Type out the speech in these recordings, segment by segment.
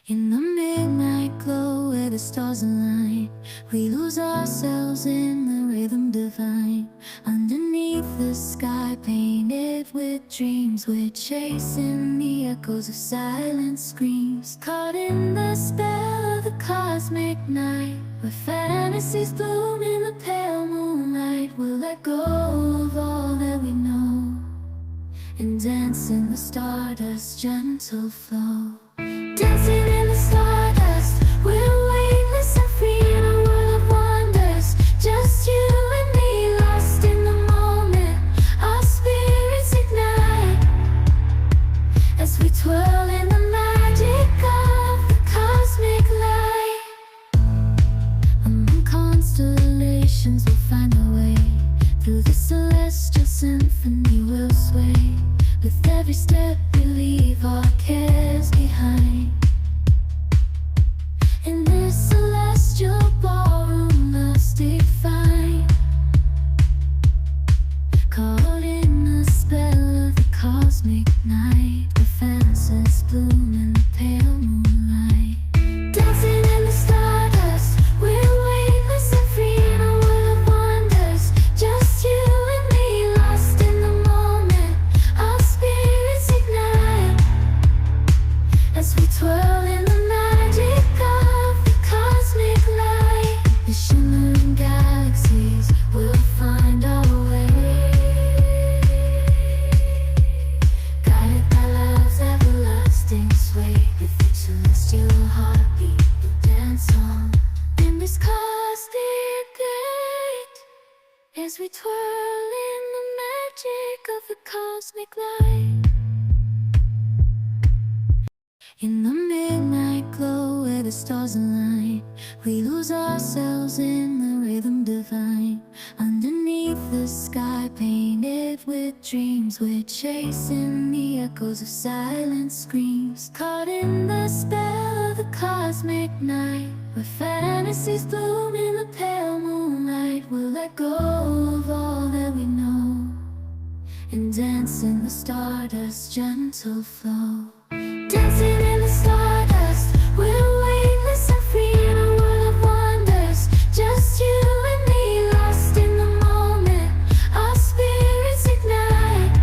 In the midnight glow where the stars align, we lose ourselves in the rhythm divine. Underneath the sky painted with dreams, we're chasing the echoes of silent screams. Caught in the spell of the cosmic night, where fantasies bloom in the pale moonlight. We'll let go of all that we know and dance in the stardust's gentle flow. Dancing in the stardust, we're weightless and free in a world of wonders. Just you and me, lost in the moment. Our spirits ignite as we twirl in the magic of the cosmic light. Among constellations we'll find our way. Through the celestial symphony we'll sway. With every step we leave our cares behind. In this celestial ballroom love's defined. Caught in the spell of the cosmic night, where fantasies bloom in the pale moonlight. Dancing in the stardust, we're weightless and free in a world of wonders. Just you and me, lost in the moment. Our spirits ignite as we twirl in the magic of the cosmic light. The shimmering galaxies will find our way, guided by love's everlasting sway. With each celestial heartbeat we'll dance on in this cosmic light, as we twirl in the magic of the cosmic light. In the midnight glow where the stars align, we lose ourselves in the rhythm divine. Underneath the sky painted with dreams, we're chasing the echoes of silent screams. Caught in the spell of the cosmic night, where fantasies bloom in the pale moonlight. We'll let go of all that we know and dance in the stardust's gentle flow. Dancing in the stardust, we're weightless and free in a world of wonders. Just you and me, lost in the moment. Our spirits ignite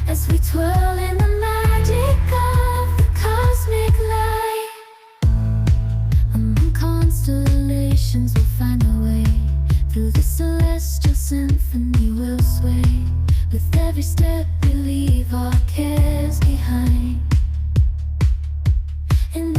as we twirl in the magic of the cosmic light. Among constellations we'll find our way. Through the celestial symphony we'll sway. With every step we leave our cares behind. In